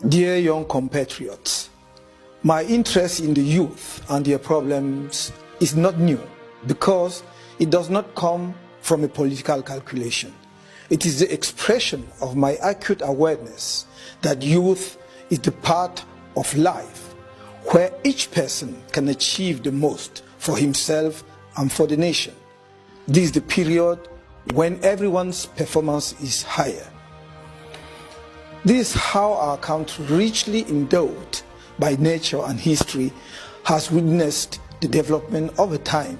Dear young compatriots, my interest in the youth and their problems is not new because it does not come from a political calculation. It is the expression of my acute awareness that youth is the part of life where each person can achieve the most for himself and for the nation. This is the period when everyone's performance is higher. This is how our country, richly endowed by nature and history, has witnessed the development over time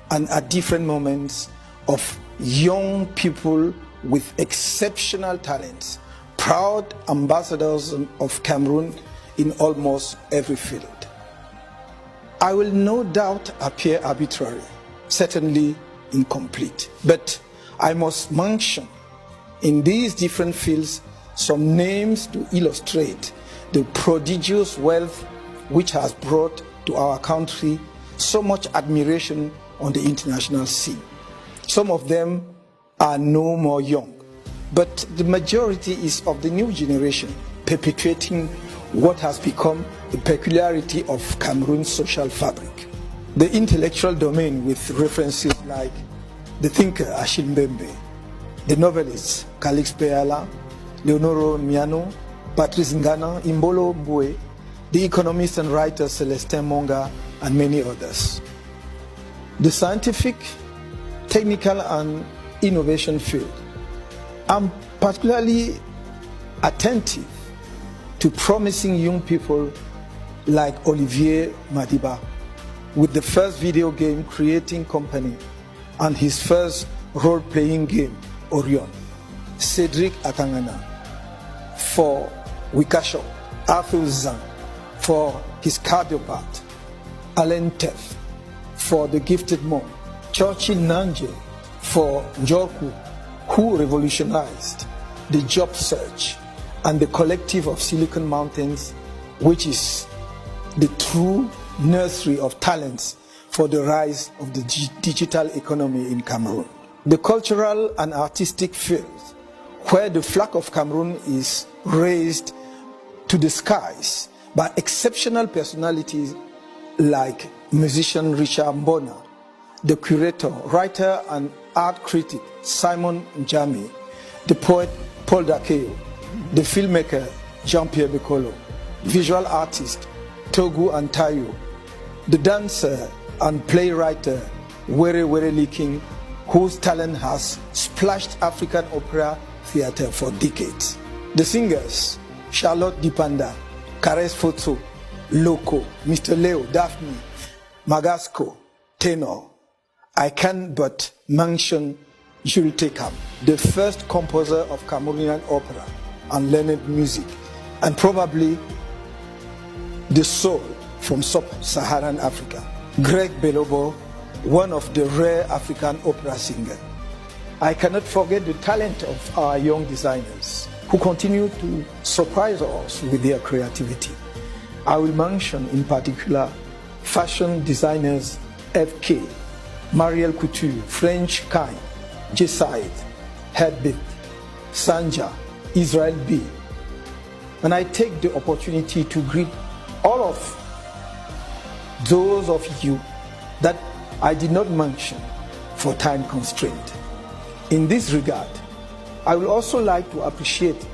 and at different moments of young people with exceptional talents, proud ambassadors of Cameroon in almost every field. I will no doubt appear arbitrary, certainly incomplete, but I must mention in these different fields some names to illustrate the prodigious wealth which has brought to our country so much admiration on the international scene. Some of them are no more young, but the majority is of the new generation, perpetuating what has become the peculiarity of Cameroon's social fabric. The intellectual domain with references like the thinker Achille Mbembe, the novelists Calix Peala, Leonoro Miano, Patrice Ngana, Imbolo Mbue, the economist and writer Celestin Monga, and many others. The scientific, technical and innovation field. I'm particularly attentive to promising young people like Olivier Madiba, with the first video game creating company and his first role-playing game, Orion. Cedric Atangana for Wikasho, Arthur Zhang for his cardiopath, Alain Teff for The Gifted Mom, Churchill Nanje for Njorku, who revolutionized the job search, and the collective of Silicon Mountains, which is the true nursery of talents for the rise of the digital economy in Cameroon. The cultural and artistic fields, where the flag of Cameroon is raised to the skies by exceptional personalities like musician Richard Mbona, the curator, writer and art critic Simon Njami, the poet Paul Dakeo, the filmmaker Jean-Pierre Bekolo, visual artist Togu Antayo, the dancer and playwright Were Were Liking, whose talent has splashed African opera theater for decades. The singers Charlotte Dipanda, Kares Foto, Loco, Mr. Leo, Daphne, Magasco, Tenor. I can but mention Jules Tekam, the first composer of Cameroonian opera and learned music, and probably the soul from sub-Saharan Africa. Greg Belobo, one of the rare African opera singers. I cannot forget the talent of our young designers who continue to surprise us with their creativity. I will mention in particular fashion designers FK, Marielle Couture, French Kind, J-Side, Headbit, Sanja, Israel B. And I take the opportunity to greet all of those of you that I did not mention for time constraint. In this regard, I would also like to appreciate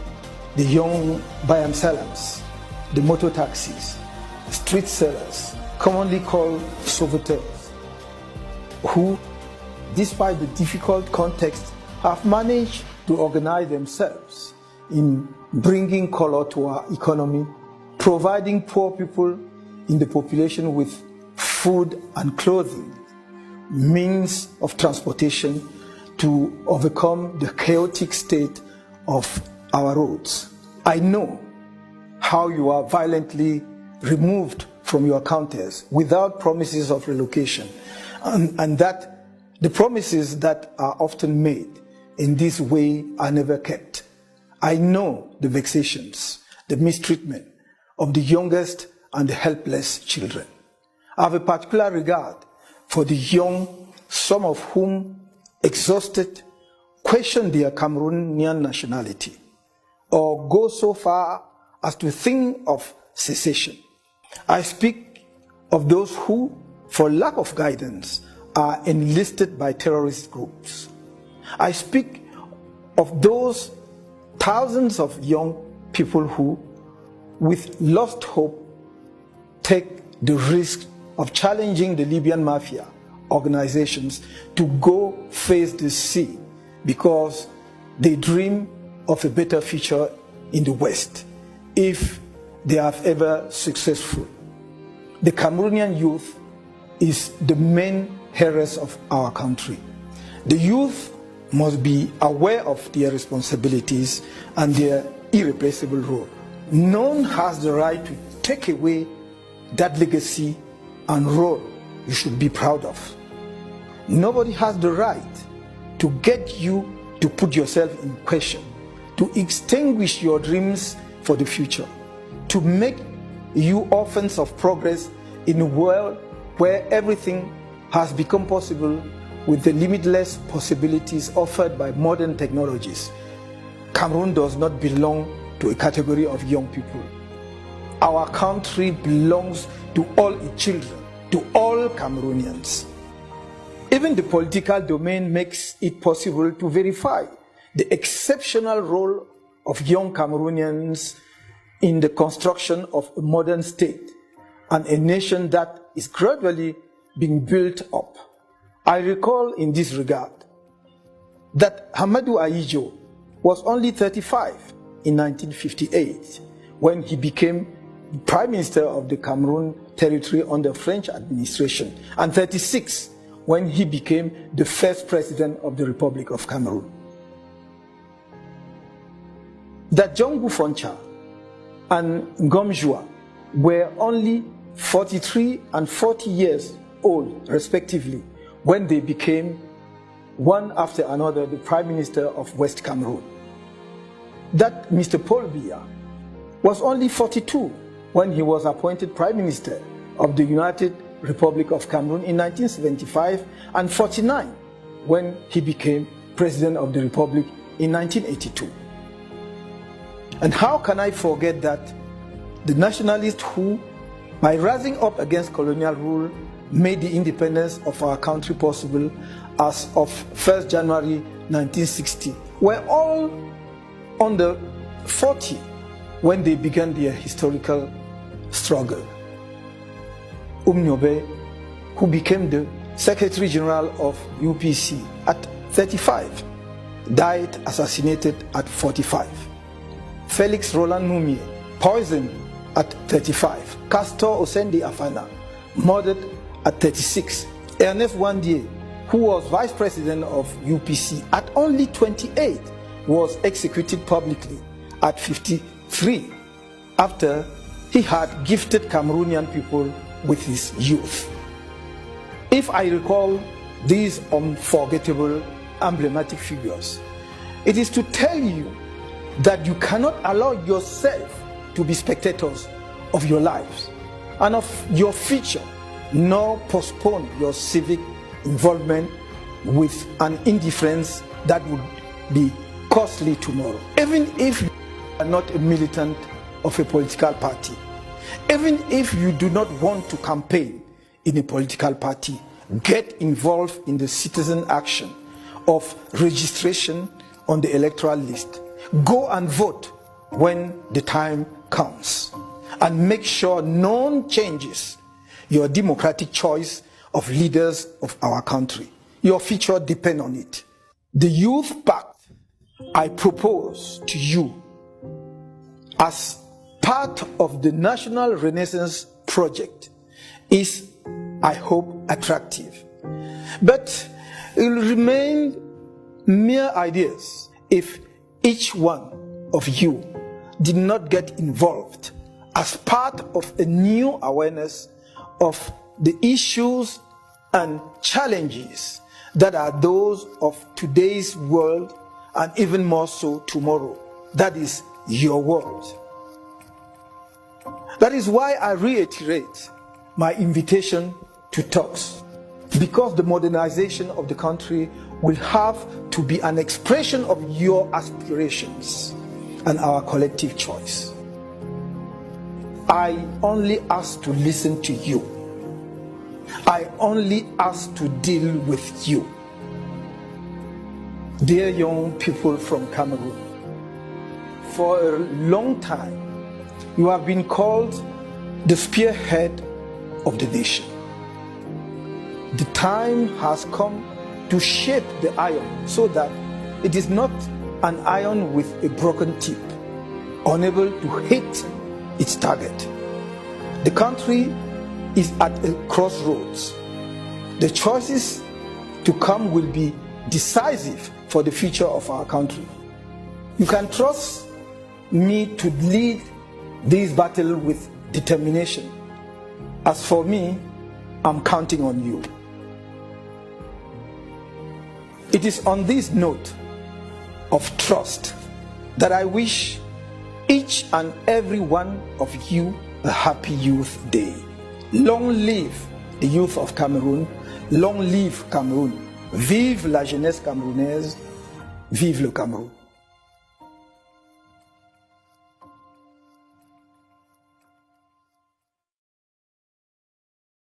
the young Bayam Salams, the motor taxis, street sellers, commonly called sauveteurs, who, despite the difficult context, have managed to organize themselves in bringing color to our economy, providing poor people in the population with food and clothing, means of transportation to overcome the chaotic state of our roads. I know how you are violently removed from your counters without promises of relocation, and that the promises that are often made in this way are never kept. I know the vexations, the mistreatment of the youngest and the helpless children. I have a particular regard for the young, some of whom, exhausted, question their Cameroonian nationality, or go so far as to think of secession. I speak of those who, for lack of guidance, are enlisted by terrorist groups. I speak of those thousands of young people who, with lost hope, take the risk of challenging the Libyan mafia organizations to go face the sea because they dream of a better future in the West if they are ever successful. The Cameroonian youth is the main heiress of our country. The youth must be aware of their responsibilities and their irreplaceable role. None has the right to take away that legacy and role you should be proud of. Nobody has the right to get you to put yourself in question, to extinguish your dreams for the future, to make you orphans of progress in a world where everything has become possible with the limitless possibilities offered by modern technologies. Cameroon does not belong to a category of young people. Our country belongs to all its children, to all Cameroonians. Even the political domain makes it possible to verify the exceptional role of young Cameroonians in the construction of a modern state and a nation that is gradually being built up. I recall in this regard that Hamadou Ahidjo was only 35 in 1958 when he became Prime Minister of the Cameroon territory under French administration, and 36 when he became the first President of the Republic of Cameroon. That John Bufoncha and Ngomjua were only 43 and 40 years old, respectively, when they became, one after another, the Prime Minister of West Cameroon. That Mr. Paul Biya was only 42 when he was appointed Prime Minister of the United Republic of Cameroon in 1975, and 49 when he became President of the Republic in 1982. And how can I forget that the nationalists who, by rising up against colonial rule, made the independence of our country possible as of 1st January 1960, were all under 40 when they began their historical struggle. Nyobe, who became the Secretary General of UPC at 35, died assassinated at 45. Felix Roland Numie, poisoned at 35. Castor Osende Afana, murdered at 36. Ernest Wandie, who was Vice President of UPC at only 28, was executed publicly at 53 after he had gifted Cameroonian people with his youth. If I recall these unforgettable, emblematic figures, it is to tell you that you cannot allow yourself to be spectators of your lives and of your future, nor postpone your civic involvement with an indifference that would be costly tomorrow. Even if you are not a militant of a political party, even if you do not want to campaign in a political party, get involved in the citizen action of registration on the electoral list. Go and vote when the time comes, and make sure none changes your democratic choice of leaders of our country. Your future depends on it. The Youth Pact I propose to you as part of the National Renaissance Project is, I hope, attractive. But it will remain mere ideas if each one of you did not get involved as part of a new awareness of the issues and challenges that are those of today's world, and even more so tomorrow. That is your world. That is why I reiterate my invitation to talks, because the modernization of the country will have to be an expression of your aspirations and our collective choice. I only ask to listen to you. I only ask to deal with you. Dear young people from Cameroon, for a long time, you have been called the spearhead of the nation. The time has come to shape the iron so that it is not an iron with a broken tip, unable to hit its target. The country is at a crossroads. The choices to come will be decisive for the future of our country. You can trust me to lead this battle with determination. As for me, I'm counting on you. It is on this note of trust that I wish each and every one of you a happy Youth Day. Long live the youth of Cameroon. Long live Cameroon. Vive la jeunesse camerounaise. Vive le Cameroun.